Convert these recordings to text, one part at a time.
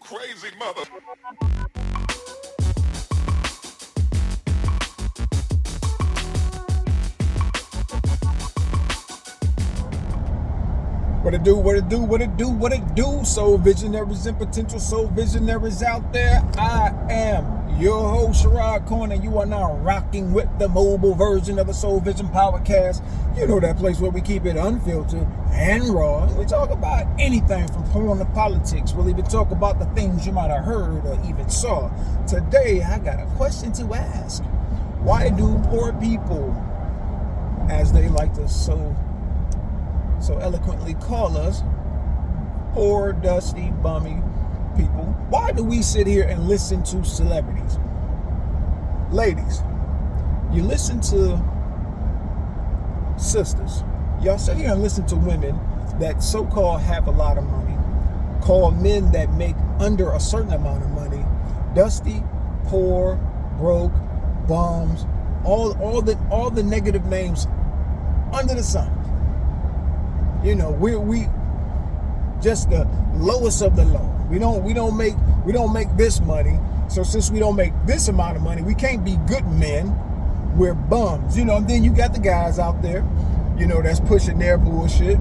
crazy mother. What it do, what it do, what it do, what it do, soul visionaries and potential soul visionaries out there. I am your host, Sherrod Corn, and you are now rocking with the mobile version of the Soul Vision Podcast. You know, that place where we keep it unfiltered and raw. We talk about anything from porn to politics. We'll even talk about the things you might have heard or even saw. Today, I got a question to ask. Why do poor people, as they like to so eloquently call us, poor, dusty, bummy people, why do we sit here and listen to celebrities? Ladies, you listen to sisters. Y'all sit here and listen to women that so-called have a lot of money, call men that make under a certain amount of money dusty, poor, broke, bums, all the negative names under the sun. You know, we just the lowest of the low. We don't make this money. So since we don't make this amount of money, we can't be good men. We're bums. You know, and then you got the guys out there, you know, that's pushing their bullshit.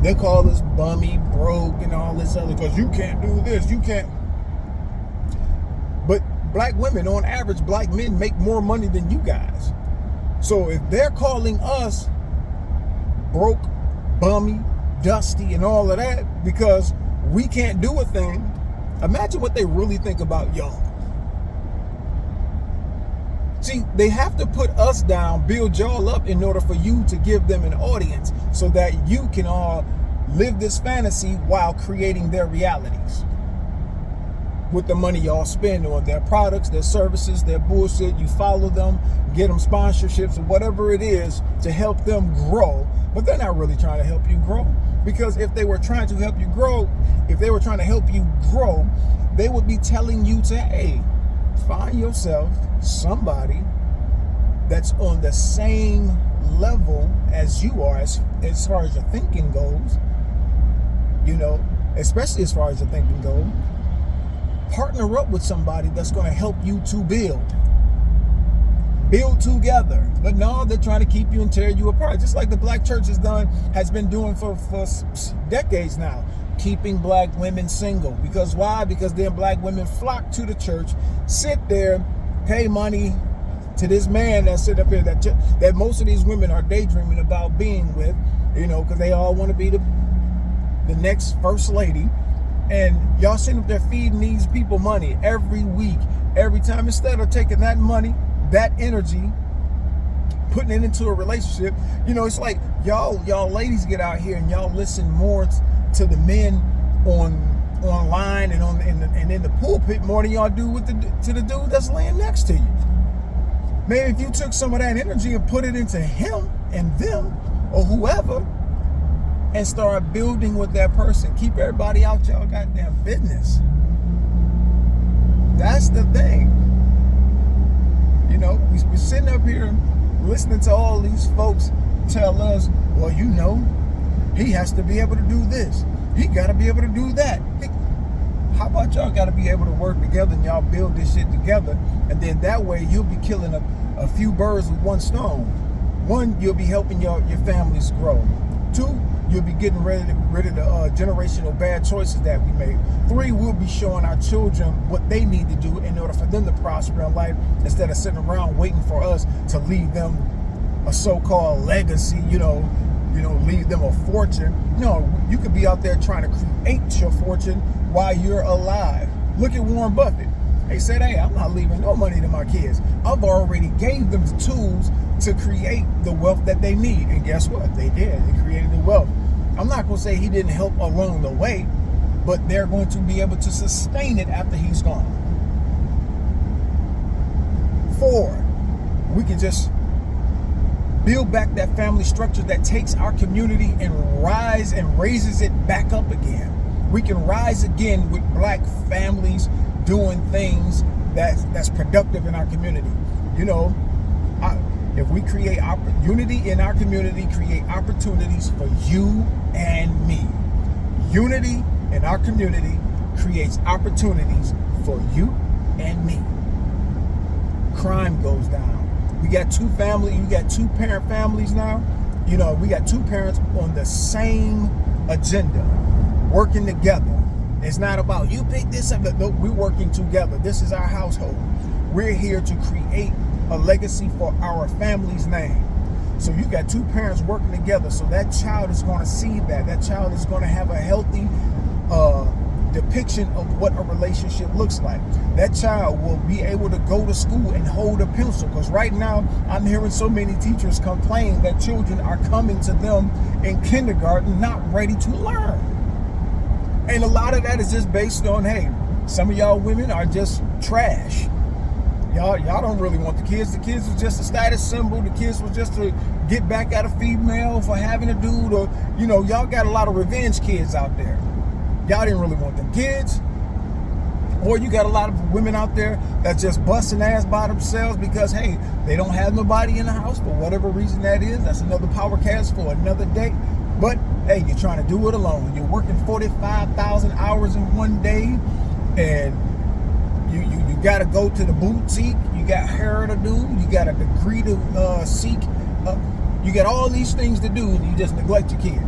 They call us bummy, broke, and all this other, because you can't do this, you can't. But black women, on average, black men make more money than you guys. So if they're calling us broke, bummy, dusty, and all of that because we can't do a thing, imagine what they really think about y'all. See, they have to put us down, build y'all up in order for you to give them an audience so that you can all live this fantasy while creating their realities with the money y'all spend on their products, their services, their bullshit. You follow them, get them sponsorships or whatever it is to help them grow. But they're not really trying to help you grow, because if they were trying to help you grow, they would be telling you to, hey, find yourself somebody that's on the same level as you are as far as your thinking goes, you know, especially as far as your thinking goes. Partner up with somebody that's going to help you to build together. But no, they're trying to keep you and tear you apart, just like the black church has been doing for decades now, keeping black women single. Because why? Because then black women flock to the church, sit there, pay money to this man that sit up here that most of these women are daydreaming about being with, you know, because they all want to be the next first lady. And y'all sitting up there feeding these people money every week, every time, instead of taking that money, that energy, putting it into a relationship. You know, it's like y'all ladies get out here and y'all listen more to the men online and in the pulpit more than y'all do to the dude that's laying next to you. Maybe if you took some of that energy and put it into him and them or whoever, and start building with that person. Keep everybody out y'all goddamn business. That's the thing. You know, we're sitting up here listening to all these folks tell us, well, you know, he has to be able to do this. He got to be able to do that. How about y'all got to be able to work together and y'all build this shit together? And then that way you'll be killing a few birds with one stone. One, you'll be helping your families grow. Two, you'll be getting rid of the generational bad choices that we made. Three, we'll be showing our children what they need to do in order for them to prosper in life, instead of sitting around waiting for us to leave them a so-called legacy, you know, leave them a fortune. No, you could be out there trying to create your fortune while you're alive. Look at Warren Buffett. He said, hey, I'm not leaving no money to my kids. I've already gave them the tools to create the wealth that they need. And guess what? They did. They created the wealth. I'm not going to say he didn't help along the way, but they're going to be able to sustain it after he's gone. 4, we can just build back that family structure that takes our community and raises it back up again. We can rise again with black families doing things that's productive in our community. You know, if we create unity in our community, create opportunities for you and me. Unity in our community creates opportunities for you and me. Crime goes down. We got two parent families now. We got two parents on the same agenda, working together. It's not about you pick this up. No, we're working together. This is our household. We're here to create a legacy for our family's name. So you got two parents working together. So that child is going to see that. That child is going to have a healthy depiction of what a relationship looks like. That child will be able to go to school and hold a pencil, because right now I'm hearing so many teachers complain that children are coming to them in kindergarten not ready to learn. And a lot of that is just based on, hey, some of y'all women are just trash. Y'all don't really want the kids. The kids was just a status symbol. The kids was just to get back at a female for having a dude, or y'all got a lot of revenge kids out there. Y'all didn't really want them kids. Or you got a lot of women out there that's just busting ass by themselves because, hey, they don't have nobody in the house for whatever reason that is. That's another power cast for another day. But, hey, you're trying to do it alone. You're working 45,000 hours in one day, and you got to go to the boutique. You got hair to do. You got a degree to seek. You got all these things to do, and you just neglect your kid.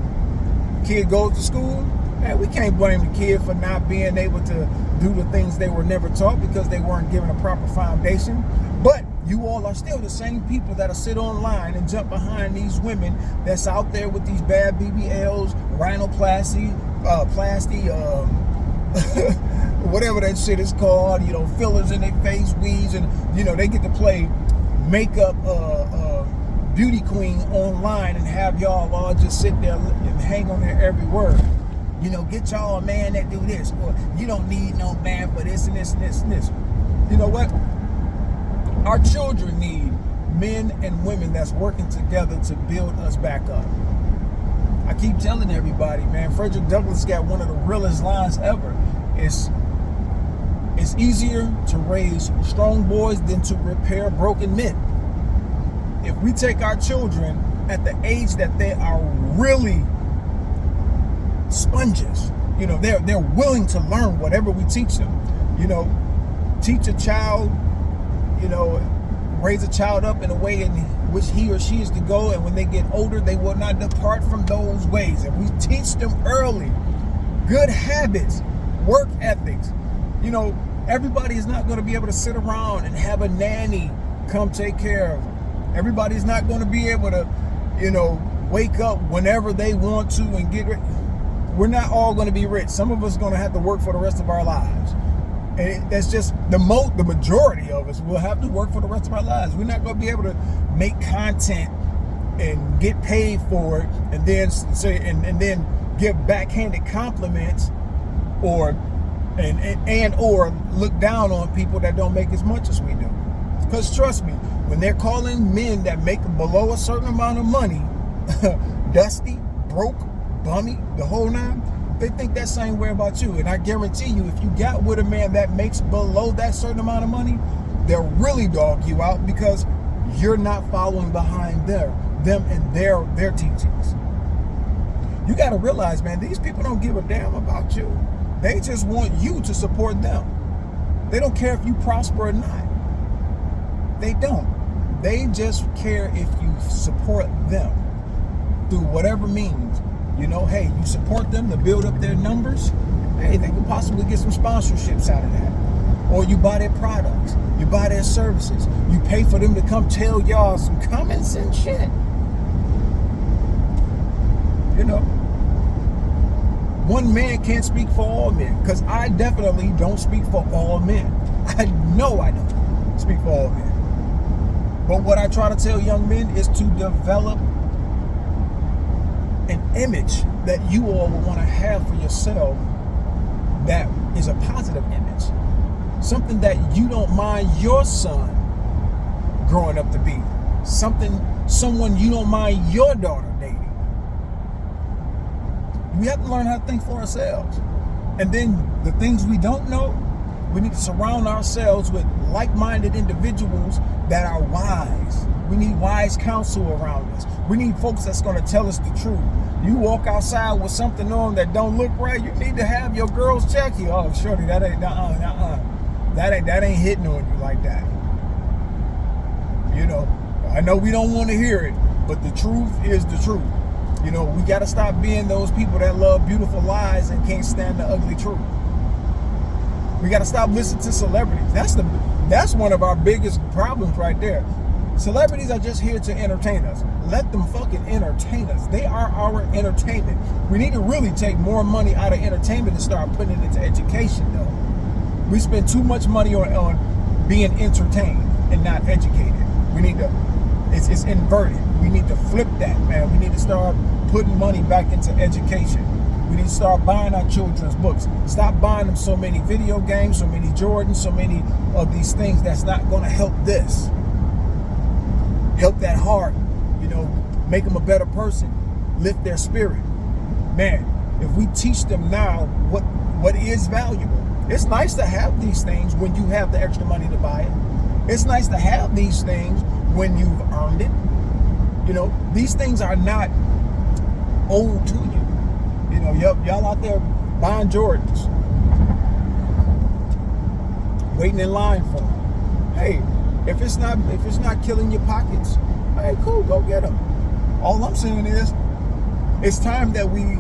Kid goes to school. Man, we can't blame the kid for not being able to do the things they were never taught because they weren't given a proper foundation. But you all are still the same people that'll sit online and jump behind these women that's out there with these bad BBLs, rhinoplasty, whatever that shit is called, fillers in their face, weaves, and they get to play makeup beauty queen online and have y'all all just sit there and hang on their every word. Get y'all a man that do this, or you don't need no man for this and this and this and this. You know what? Our children need men and women that's working together to build us back up. I keep telling everybody, man, Frederick Douglass got one of the realest lines ever. It's easier to raise strong boys than to repair broken men. If we take our children at the age that they are really sponges, they're willing to learn whatever we teach them. Teach a child, raise a child up in a way in which he or she is to go, and when they get older, they will not depart from those ways. And we teach them early good habits, work ethics. Everybody is not going to be able to sit around and have a nanny come take care of them. Everybody's not going to be able to, wake up whenever they want to and get ready. We're not all going to be rich. Some of us are going to have to work for the rest of our lives. And that's just the majority of us will have to work for the rest of our lives. We're not going to be able to make content and get paid for it and then say and then give backhanded compliments or look down on people that don't make as much as we do. Because trust me, when they're calling men that make below a certain amount of money dusty, broke, bummy, the whole nine, they think that same way about you. And I guarantee you, if you got with a man that makes below that certain amount of money, they'll really dog you out because you're not following behind them and their teachings. You got to realize, man, these people don't give a damn about you. They just want you to support them. They don't care if you prosper or not. They don't. They just care if you support them through whatever means. Hey, you support them to build up their numbers. Hey, they can possibly get some sponsorships out of that. Or you buy their products. You buy their services. You pay for them to come tell y'all some common sense shit. One man can't speak for all men, because I definitely don't speak for all men. I know I don't speak for all men. But what I try to tell young men is to develop an image that you all will want to have for yourself that is a positive image. Something that you don't mind your son growing up to be. Someone you don't mind your daughter dating. We have to learn how to think for ourselves. And then the things we don't know, we need to surround ourselves with like-minded individuals that are wise, We need wise counsel around us. We need folks that's going to tell us the truth. You walk outside with something on that don't look right, you need to have your girls check you. Oh, shorty, that ain't that ain't hitting on you like that. You know, I know we don't want to hear it, but the truth is the truth. You know, we got to stop being those people that love beautiful lies and can't stand the ugly truth. We got to stop listening to celebrities. That's one of our biggest problems right there. Celebrities are just here to entertain us. Let them fucking entertain us. They are our entertainment. We need to really take more money out of entertainment and start putting it into education, though. We spend too much money on being entertained and not educated. We need to, it's inverted. We need to flip that, man. We need to start putting money back into education. We need to start buying our children's books. Stop buying them so many video games, so many Jordans, so many of these things that's not going to help this. Help that heart, you know, make them a better person, lift their spirit. Man, if we teach them now what is valuable, it's nice to have these things when you have the extra money to buy it. It's nice to have these things when you've earned it. You know, these things are not owed to you. You know, y'all out there buying Jordans, waiting in line for them. Hey, if it's not killing your pockets, hey, cool, go get them. All I'm saying is, it's time that we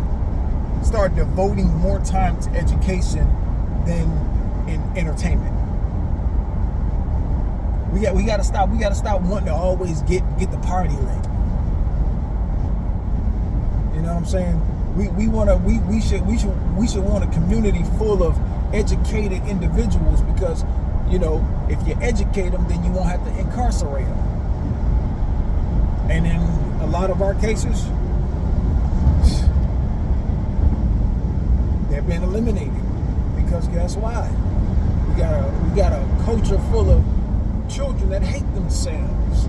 start devoting more time to education than in entertainment. We gotta stop wanting to always get the party lit. You know what I'm saying? We should want a community full of educated individuals, because, you know, if you educate them, then you won't have to incarcerate them. And in a lot of our cases, they've been eliminated, because guess why? We got a culture full of children that hate themselves.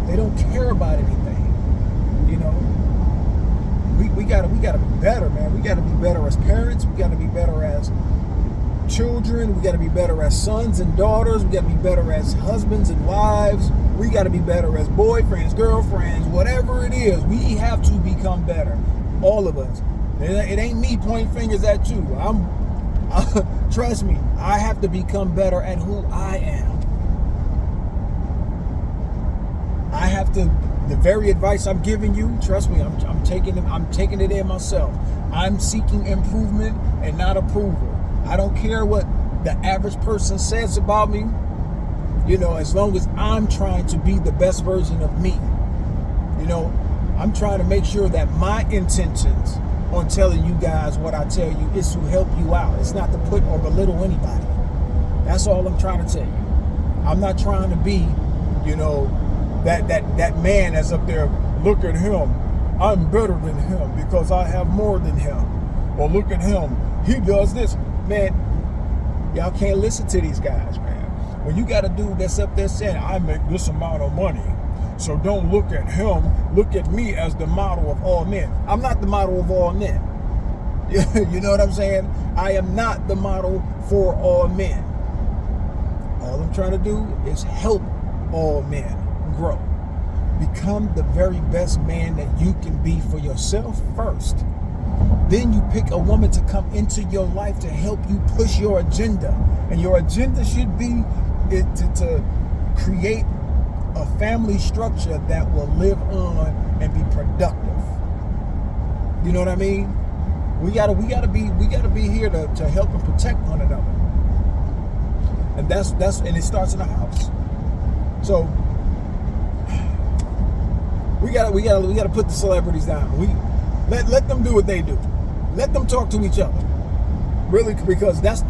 They don't care about anything. You know, we gotta be better, man. We gotta be better as parents. We gotta be better as children. We got to be better as sons and daughters. We got to be better as husbands and wives. We got to be better as boyfriends, girlfriends, whatever it is. We have to become better, all of us. It ain't me pointing fingers at you. Trust me, I have to become better at who I am. I have to. The very advice I'm giving you, trust me, I'm taking it in myself. I'm seeking improvement and not approval. I don't care what the average person says about me, you know, as long as I'm trying to be the best version of me. You know, I'm trying to make sure that my intentions on telling you guys what I tell you is to help you out. It's not to put or belittle anybody. That's all I'm trying to tell you. I'm not trying to be, you know, that man that's up there, look at him, I'm better than him because I have more than him. Or look at him, he does this. Man, y'all can't listen to these guys, man. When you got a dude that's up there saying, I make this amount of money, so don't look at him, look at me as the model of all men. I'm not the model of all men. You know what I'm saying? I am not the model for all men. All I'm trying to do is help all men grow. Become the very best man that you can be for yourself first. Then you pick a woman to come into your life to help you push your agenda. And your agenda should be to create a family structure that will live on and be productive. You know what I mean? We gotta be here to help and protect one another. And and it starts in the house. So we gotta put the celebrities down. Let them do what they do. Let them talk to each other. Really, because that's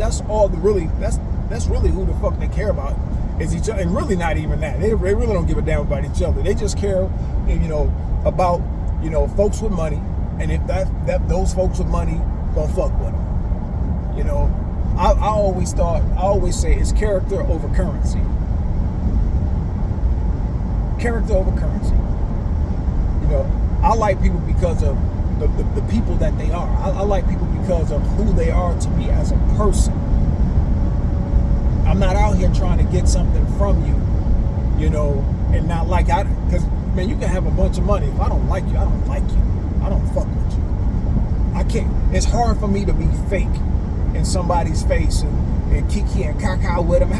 really who the fuck they care about is each other. And really not even that. They really don't give a damn about each other. They just care, you know, about, you know, folks with money. And if those folks with money gonna fuck with them. You know, I always say it's character over currency. Character over currency. You know, I like people because of the people that they are. I like people because of who they are to me as a person. I'm not out here trying to get something from you and not like because man, you can have a bunch of money. If I don't like you, I don't like you. I don't fuck with you. I can't. It's hard for me to be fake in somebody's face and kiki and caca with them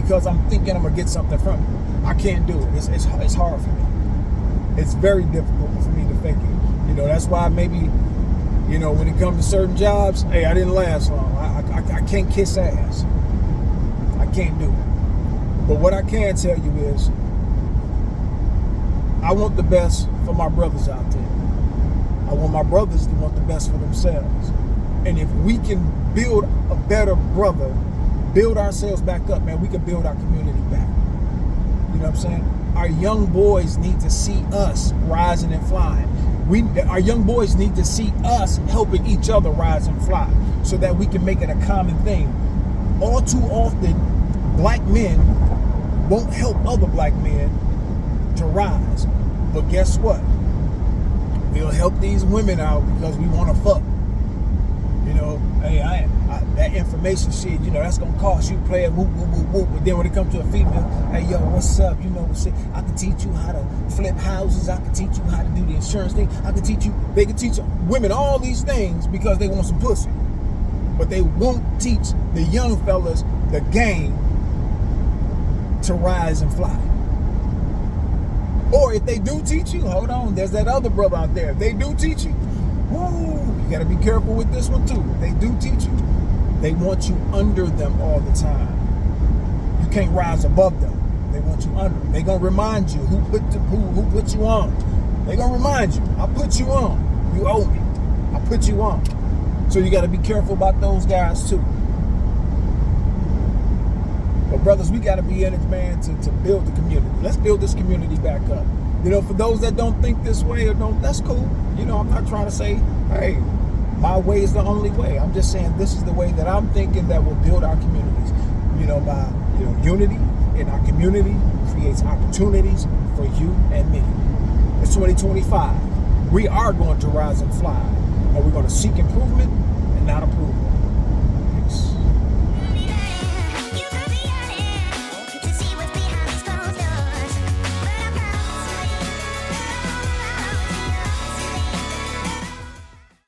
because I'm thinking I'm gonna get something from you. I can't do it. It's hard for me. It's very difficult for me to fake it. That's why maybe, when it comes to certain jobs, hey, I didn't last long. I can't kiss ass. I can't do it. But what I can tell you is, I want the best for my brothers out there. I want my brothers to want the best for themselves. And if we can build a better brother, build ourselves back up, man, we can build our community back. You know what I'm saying? Our young boys need to see us rising and flying. Our young boys need to see us helping each other rise and fly so that we can make it a common thing. All too often, black men won't help other black men to rise. But guess what? We'll help these women out because we want to fuck. Hey, that information shit, that's going to cost you, play it, whoop, whoop, whoop, whoop. But then when it comes to a female, hey, yo, what's up? I can teach you how to flip houses. I can teach you how to do the insurance thing. They can teach women all these things because they want some pussy. But they won't teach the young fellas the game to rise and fly. Or if they do teach you, hold on, there's that other brother out there. If they do teach you, you got to be careful with this one too. They do teach you. They want you under them all the time. You can't rise above them. They want you under. They're going to remind you who put you on. They're going to remind you, I put you on. You owe me. I put you on. So you got to be careful about those guys too. But brothers, we got to be in it, man, to build the community. Let's build this community back up. For those that don't think this way or don't, that's cool. I'm not trying to say, hey, my way is the only way. I'm just saying this is the way that I'm thinking that will build our communities. By unity in our community creates opportunities for you and me. It's 2025. We are going to rise and fly, and we're going to seek improvement and not approval.